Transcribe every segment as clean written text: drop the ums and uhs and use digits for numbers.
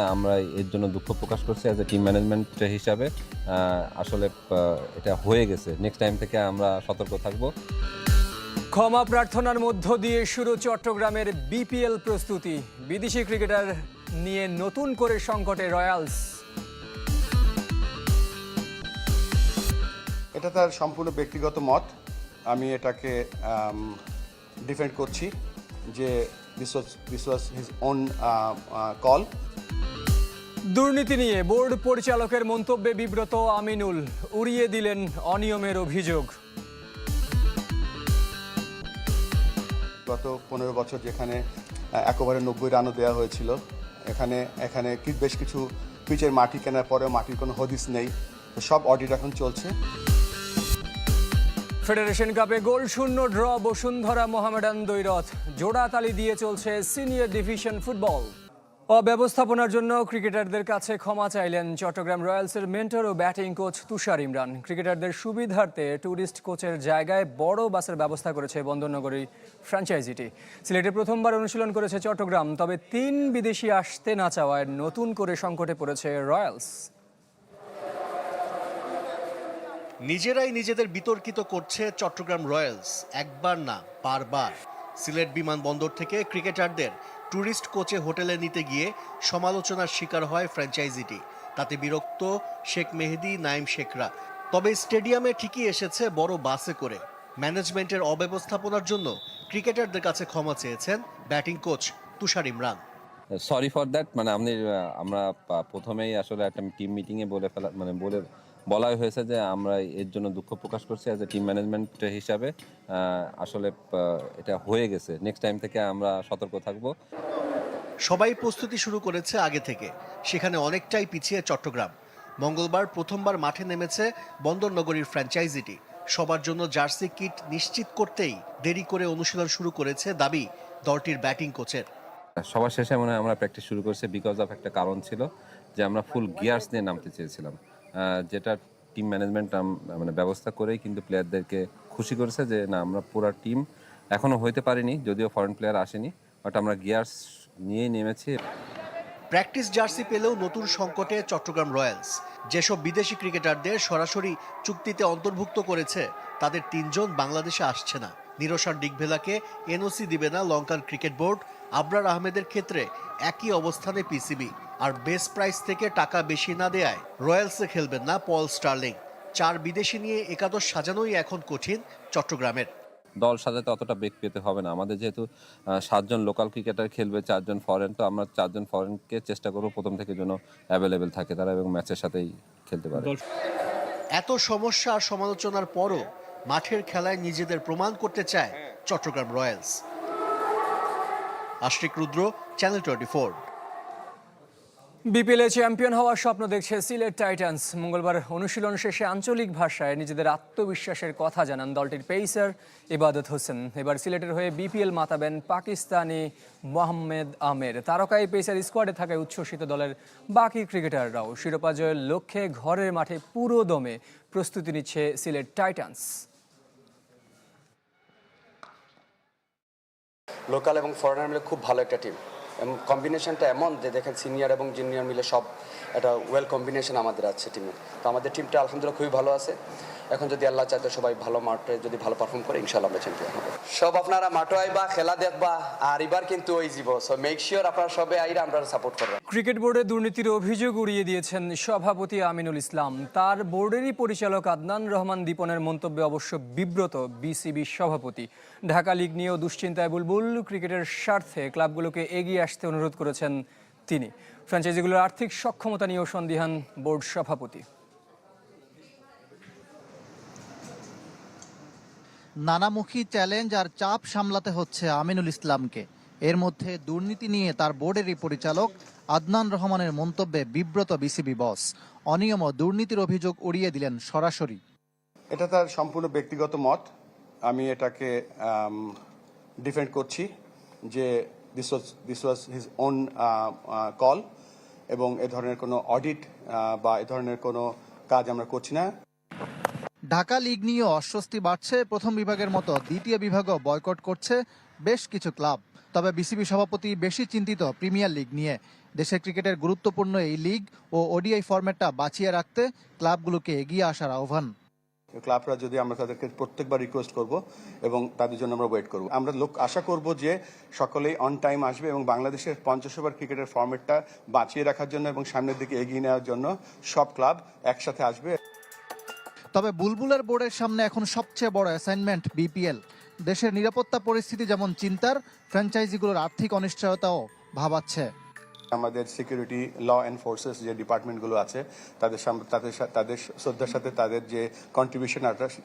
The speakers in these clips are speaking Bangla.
আমরা এর জন্য দুঃখ প্রকাশ করছি অ্যাজ এ টিম ম্যানেজমেন্ট হিসাবে। আসলে এটা হয়ে গেছে, নেক্সট টাইম থেকে আমরা সতর্ক থাকব। ক্ষমা প্রার্থনার মধ্য দিয়ে শুরু চট্টগ্রামের বিপিএল প্রস্তুতি। বিদেশি ক্রিকেটার নিয়ে নতুন করে সংকটে রয়্যালস। এটা তার সম্পূর্ণ ব্যক্তিগত মত, আমি এটাকে ডিফেন্ড করছি যে this was his own call. দুর্নীতি নিয়ে বোর্ড পরিচালকের মন্তব্যে বিব্রত আমিনুল, উড়িয়ে দিলেন অনিয়মের অভিযোগ। গত 15 বছর যেখানে একেবারে 90 রানও দেওয়া হয়েছিল, এখানে বেশ কিছু পিচের মাটি কেনার পরেও মাটির কোনো হদিস নেই, তো সব অডিট এখন চলছে। ফেডারেশন কাপে গোল শূন্য ড্র বসুন্ধরা মোহামেডান দ্বৈরথ। জোড়া তালি দিয়ে চলছে সিনিয়র ডিভিশন ফুটবল। অব্যবস্থাপনার জন্য ক্রিকেটারদের কাছে ক্ষমা চাইলেন চট্টগ্রাম রয়্যালসের মেন্টর ও ব্যাটিং কোচ তুষার ইমরান। ক্রিকেটারদের সুবিধার্থে ট্যুরিস্ট কোচের জায়গায় বড় বাসের ব্যবস্থা করেছে বন্দরনগরী ফ্র্যাঞ্চাইজিটি। সিলেটে প্রথমবার অনুশীলন করেছে চট্টগ্রাম, তবে 3 বিদেশি আসতে না চাওয়ায় নতুন করে সংকটে পড়েছে রয়্যালস। নিজেরাই নিজেদের বিতর্কিত করছে চট্টগ্রাম রয়্যালস, একবার না বারবার। সিলেট বিমানবন্দর থেকে ক্রিকেটারদের ট্যুরিস্ট কোচে হোটেলে নিতে গিয়ে সমালোচনার শিকার হয় ফ্র্যাঞ্চাইজিটি। তাতে বিরক্ত শেখ মেহেদী, নাইম শেখরা। তবে স্টেডিয়ামে ঠিকই এসেছে বড় বাসে করে। ম্যানেজমেন্টের অব্যবস্থাপনার জন্য ক্রিকেটারদের কাছে ক্ষমা চেয়েছেন batting coach Tushar Imran. Sorry for that, মানে আমরা প্রথমেই আসলে একটা টিম মিটিংয়ে বলা হয়েছে যে আমরা এর জন্য দুঃখ প্রকাশ করছি অ্যাজ এ টিম ম্যানেজমেন্ট হিসাবে। আসলে এটা হয়ে গেছে, নেক্সট টাইম থেকে আমরা সতর্ক থাকব। সবাই প্রস্তুতি শুরু করেছে আগে থেকে, সেখানে অনেকটাই পিছিয়ে চট্টগ্রাম। মঙ্গলবার প্রথমবার মাঠে নেমেছে বন্দরনগরীর ফ্র্যাঞ্চাইজিটি। সবার জন্য জার্সি কিট নিশ্চিত করতেই দেরি করে অনুশীলন শুরু করেছে দাবি দলটির ব্যাটিং কোচের। সবার শেষে মনে হয় আমরা প্র্যাকটিস শুরু করছি বিকজ অফ একটা কারণ ছিল যে আমরা ফুল গিয়ার্স নিয়ে নামতে চেয়েছিলাম, যেটা টিম ম্যানেজমেন্ট ব্যবস্থা করেই কিন্তু প্লেয়ারদেরকে খুশি করেছে যে না, আমরা পুরো টিম এখনও হইতে পারিনি, যদিও ফরেন প্লেয়ার আসেনি, বাট আমরা গিয়ার্স নিয়েই নেমেছি। প্র্যাকটিস জার্সি পেলেও নতুন সংকটে চট্টগ্রাম রয়্যালস। যেসব বিদেশি ক্রিকেটারদের সরাসরি চুক্তিতে অন্তর্ভুক্ত করেছে তাদের 3 জন বাংলাদেশে আসছে না। নিরসার ডিগভেলাকে এনওসি দিবে না লঙ্কান ক্রিকেট বোর্ড। আবরার আহমেদের ক্ষেত্রে একই অবস্থানে পিসিবি। আর বেস প্রাইস থেকে টাকা বেশি না দেয়ায় রয়্যালসে খেলবেন না পল স্টার্লিং। 4 বিদেশি নিয়ে একাদশ সাজানোই এখন কঠিন চট্টগ্রামের। দল সাজাতে অতটা বেগ পেতে হবে না আমাদের, যেহেতু 7 জন লোকাল ক্রিকেটার খেলবে, 4 জন ফরেন, তো আমরা 4 জন ফরেনকে চেষ্টা করবো প্রথম থেকে যেন অ্যাভেলেবেল থাকে তারা এবং ম্যাচের সাথেই খেলতে পারে। এত সমস্যা আর সমালোচনার পরও মাঠের খেলায় নিজেদের প্রমাণ করতে চায় চট্টগ্রাম রয়্যালস। আশরিক রুদ্র, চ্যানেল 24। বিপিএলে চ্যাম্পিয়ন হওয়ার স্বপ্ন দেখছে সিলেট টাইটান্স। মঙ্গলবার অনুশীলন শেষে আঞ্চলিক ভাষায় নিজেদের আত্মবিশ্বাসের কথা জানান দলটির পেসার ইবাদত হোসেন। এবার সিলেটের হয়ে বিপিএল মাতাবেন পাকিস্তানি মোহাম্মদ আমের। তারকাই পেসার স্কোয়াডে থাকায় উচ্ছ্বসিত দলের বাকি ক্রিকেটাররাও। শিরোপা জয়ের লক্ষ্যে ঘরের মাঠে পুরো দমে প্রস্তুতি নিচ্ছে সিলেট টাইটান্স। লোকাল এবং ফরেনার মিলে খুব ভালো একটা টিম, এবং কম্বিনেশনটা এমন যে দেখেন সিনিয়র এবং জুনিয়র মিলে সব একটা ওয়েল কম্বিনেশন আমাদের আছে টিমে। তো আমাদের টিমটা আলহামদুলিল্লাহ খুবই ভালো আছে। এখন যদি আল্লাহ চাইতে সবাই ভালো মাঠে যদি ভালো পারফর্ম করে, ইনশাআল্লাহ আমরা চ্যাম্পিয়ন হব। সব আপনারা মাঠে আইবা, খেলা দেখবা, আর এবার কিন্তু ওই জীব, সো মেক শিওর আপনারা সবে আইরা আমরা সাপোর্ট করবেন। ক্রিকেট বোর্ডে দুর্নীতির অভিযোগ উড়িয়ে দিয়েছেন সভাপতি আমিনুল ইসলাম। তার বোর্ডেরই পরিচালক আদনান রহমান দীপনের মন্তব্যে অবশ্য বিব্রত বিসিবি সভাপতি। ঢাকা লিগ নিয়েও দুশ্চিন্তায় বুলবুল। ক্রিকেটের স্বার্থে ক্লাবগুলোকে এগিয়ে আসতে অনুরোধ করেছেন তিনি। ফ্র্যাঞ্চাইজিগুলোর আর্থিক সক্ষমতা নিয়েও সন্দিহান বোর্ড সভাপতি। নানামুখী চ্যালেঞ্জ আর চাপ সামলাতে হচ্ছে আমিনুল ইসলামকে। এর মধ্যে দুর্নীতি নিয়ে তার বোর্ডেরই পরিচালক আদনান রহমানের মন্তব্যে বিব্রত বিসিবি বস। অনিয়ম ও দুর্নীতির অভিযোগ উড়িয়ে দিলেন সরাসরি। এটা তার সম্পূর্ণ ব্যক্তিগত মত, আমি এটাকে ডিফেন্ড করছি যে this was his own call, এবং এ ধরনের কোনো অডিট বা এ ধরনের কোনো কাজ আমরা করছি না। ঢাকা লিগ নিয়ে অস্বস্তি বাড়ছে। প্রথম বিভাগের মতো দ্বিতীয় বিভাগও বয়কট করছে বেশ কিছু ক্লাব। তবে বিসিবি সভাপতি বেশি চিন্তিত প্রিমিয়ার লিগ নিয়ে। দেশের ক্রিকেটের গুরুত্বপূর্ণ এই লিগ ও ওডিআই ফরম্যাটটা বাঁচিয়ে রাখতে ক্লাবগুলোকে এগিয়ে আসার আহ্বান। ক্লাবরা যদি আমরা তাদেরকে প্রত্যেকবার রিকোয়েস্ট করব এবং তাদের জন্য আমরা ওয়েট করব। আমরা আশা করব যে সকলেই অন টাইম আসবে এবং বাংলাদেশের 50 ওভার ক্রিকেটের ফরম্যাটটা বাঁচিয়ে রাখার জন্য এবং সামনের দিকে এগিয়ে নেওয়ার জন্য সব ক্লাব একসাথে আসবে। তবে বুলবুলের বোর্ডের সামনে এখন সবচেয়ে বড় অ্যাসাইনমেন্ট বিপিএল। দেশের নিরাপত্তা পরিস্থিতি যেমন চিন্তার, ফ্র্যাঞ্চাইজিগুলোর আর্থিক অনিশ্চয়তাও ভাবাচ্ছে। আমাদের সিকিউরিটি ল এনফোর্সেস যে ডিপার্টমেন্টগুলো আছে তাদের শ্রদ্ধার সাথে তাদের যে কন্ট্রিবিউশন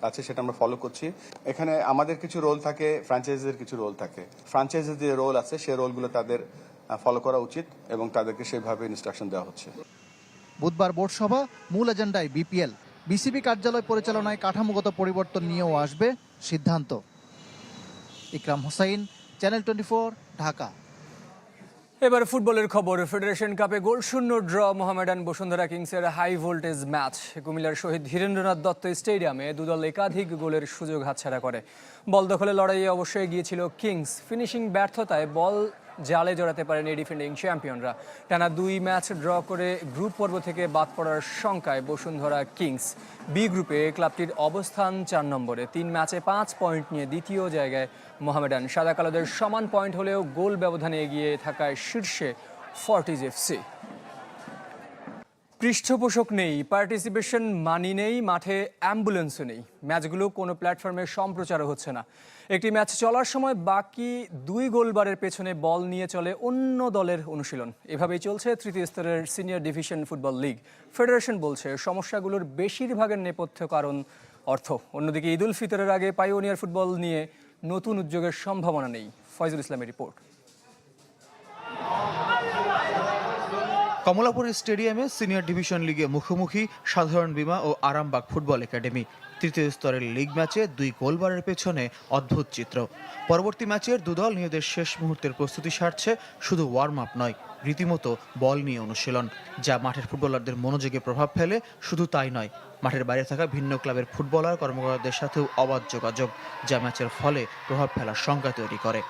আছে সেটা আমরা ফলো করছি। এখানে আমাদের কিছু রোল থাকে, ফ্র্যাঞ্চাইজির কিছু রোল থাকে। ফ্র্যাঞ্চাইজির যে রোল আছে সেই রোলগুলো তাদের ফলো করা উচিত এবং তাদেরকে সেইভাবে ইনস্ট্রাকশন দেওয়া হচ্ছে। বুধবার বোর্ড সভা, মূল এজেন্ডায় বিপিএল। বিসিবি কার্যালয় পরিচালনায় কাঠামোগত পরিবর্তন নিয়েও আসবে সিদ্ধান্ত। ইকরাম হোসাইন, চ্যানেল 24, ঢাকা। এবার ফুটবলের খবর। ফেডারেশন কাপে গোলশূন্য ড্র মোহামেডান বসুন্ধরা কিংসের হাই ভোল্টেজ ম্যাচ। কুমিল্লার শহীদ ধীরেন্দ্রনাথ দত্ত স্টেডিয়ামে দুদল একাধিক গোলের সুযোগ হাতছাড়া করে। বল দখলে লড়াইয়ে অবশ্যই গিয়েছিল কিংস। ফিনিশিং ব্যর্থতায় বল জালে জড়াতে পারেনি ডিফেন্ডিং চ্যাম্পিয়নরা। টানা 2 ম্যাচ ড্র করে গ্রুপ পর্ব থেকে বাদ পড়ার শঙ্কায় বসুন্ধরা কিংস। বি গ্রুপে ক্লাবটির অবস্থান 4 নম্বরে। 3 ম্যাচে 5 পয়েন্ট নিয়ে দ্বিতীয় জায়গায় মোহামেডান। সাদা কালোদের সমান পয়েন্ট হলেও গোল ব্যবধানে এগিয়ে থাকায় শীর্ষে ফর্টিজ এফসি। পৃষ্ঠপোষক নেই, পার্টিসিপেশন মানি নেই, মাঠে অ্যাম্বুলেন্সও নেই। ম্যাচগুলো কোনো প্ল্যাটফর্মে সম্প্রচারও হচ্ছে না। একটি ম্যাচ চলার সময় বাকি 2 গোলবারের পেছনে বল নিয়ে চলে অন্য দলের অনুশীলন। এভাবেই চলছে তৃতীয় স্তরের senior division football league. Federation বলছে সমস্যাগুলোর বেশিরভাগের নেপথ্য কারণ অর্থ। অন্যদিকে ঈদুল ফিতরের আগে পাইওনিয়ার ফুটবল নিয়ে নতুন উদ্যোগের সম্ভাবনা নেই। ফয়জুল ইসলামের রিপোর্ট। কমলাপুর স্টেডিয়ামে সিনিয়র ডিভিশন লিগে মুখোমুখি সাধারণ বীমা ও আরামবাগ ফুটবল একাডেমি। তৃতীয় স্তরের লিগ ম্যাচে 2 গোলবারের পেছনে অদ্ভুত চিত্র। পরবর্তী ম্যাচের দুদল নিজেদের শেষ মুহূর্তের প্রস্তুতি সারছে। শুধু ওয়ার্ম আপ নয়, রীতিমতো বল নিয়ে অনুশীলন, যা মাঠের ফুটবলারদের মনোযোগে প্রভাব ফেলে। শুধু তাই নয়, মাঠের বাইরে থাকা ভিন্ন ক্লাবের ফুটবলার কর্মকর্তাদের সাথেও অবাধ যোগাযোগ, যা ম্যাচের ফলে প্রভাব ফেলার শঙ্কা তৈরি করে।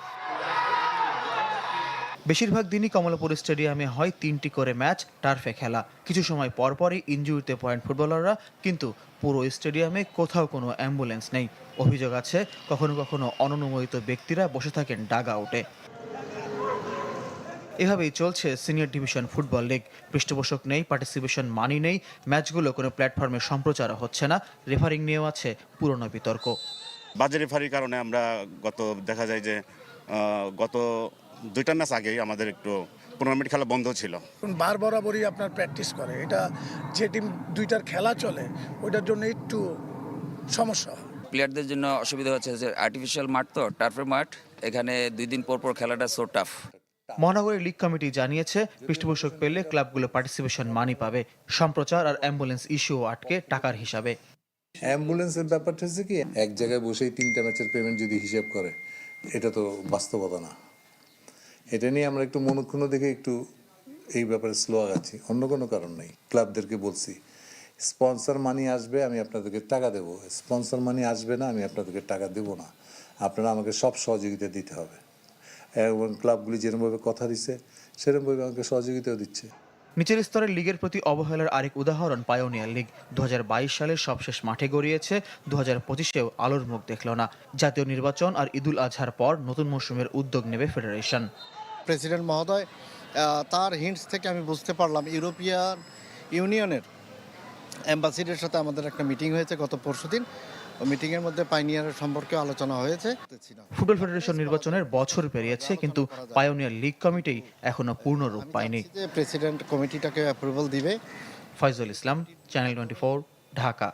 বেশিরভাগ দিনই কমলাপুর স্টেডিয়ামে হয় 3টি করে ম্যাচ, টার্ফে খেলা। কিছু সময় পরপরই ইনজুরিতে পয়েন্ট ফুটবলাররা, কিন্তু পুরো স্টেডিয়ামে কোথাও কোনো অ্যাম্বুলেন্স নেই। অভিযোগ আছে কখনো কখনো অননুমোদিত ব্যক্তিরা বসে থাকেন ডাগ আউটে। এভাবেই চলছে সিনিয়র ডিভিশন ফুটবল লিগ। পৃষ্ঠপোষক নেই, পার্টিসিপেশন মানি নেই, ম্যাচগুলো কোনো প্ল্যাটফর্মে সম্প্রচার হচ্ছে না। রেফারিং নিয়েও আছে পুরনো বিতর্ক। বাজে রেফারির কারণে আমরা দেখা যায় যে গত 2টা ম্যাচ আগেই আমাদের একটু 15 মিনিট খেলা বন্ধ ছিল। বার বরাবরই আপনার প্র্যাকটিস করে, এটা যে টিম 2টার খেলা চলে ওইটার জন্য একটু সমস্যা হয়। প্লেয়ারদের জন্য অসুবিধা হচ্ছে যে আর্টিফিশিয়াল মাঠ, তো টার্ফের মাঠ, এখানে 2 দিন পর পর খেলাটা সো টাফ। মহানগরী লিগ কমিটি জানিয়েছে পৃষ্ঠপোষক পেলে ক্লাবগুলো পার্টিসিপেশন মানি পাবে। সম্প্রচার আর অ্যাম্বুলেন্স ইস্যুও আটকে টাকার হিসাবে। অ্যাম্বুলেন্সের ব্যাপারটা হচ্ছে কি, এক জায়গায় বসেই 3টা ম্যাচের পেমেন্ট যদি হিসেব করে, এটা তো বাস্তবতা না। এটা নিয়ে আমরা একটু মনক্ষুণ্ণ দেখে একটু এই ব্যাপারে স্লো আগাচ্ছি, অন্য কোনো কারণ নেই। ক্লাবদেরকে বলছি স্পন্সর মানি আসবে আমি আপনাদেরকে টাকা দেব, স্পন্সর মানি আসবে না আমি আপনাদেরকে টাকা দেব না। আপনারা আমাকে সব সহযোগিতা দিতে হবে এবং ক্লাবগুলি যেরকমভাবে কথা দিচ্ছে সেরকমভাবে আমাকে সহযোগিতাও দিচ্ছে। নিচের স্তরের লিগের প্রতি অবহেলার আরেক উদাহরণ পাইওনিয়ার লিগ। 2022 সালের সবশেষ মাঠে গড়িয়েছে, 2025-এও আলোর মুখ দেখল না। জাতীয় নির্বাচন আর ঈদুল আজহার পর নতুন মৌসুমের উদ্যোগ নেবে ফেডারেশন। প্রেসিডেন্ট মহোদয় তার হিন্টস থেকে আমি বুঝতে পারলাম ইউরোপিয়ান ইউনিয়নের অ্যাম্বাসিডারের সাথে আমাদের একটা মিটিং হয়েছে গত পরশুদিন। ওই মিটিংয়ের মধ্যে পাইওনিয়ার সম্পর্কে আলোচনা হয়েছে। ফুটবল ফেডারেশন নির্বাচনের বছর পেরিয়েছে, কিন্তু পাইওনিয়ার লিগ কমিটি এখনো পূর্ণ রূপ পায়নি। প্রেসিডেন্ট কমিটিটাকে অ্যাপ্রুভাল দিবে। ফয়জুল ইসলাম, চ্যানেল 24, ঢাকা।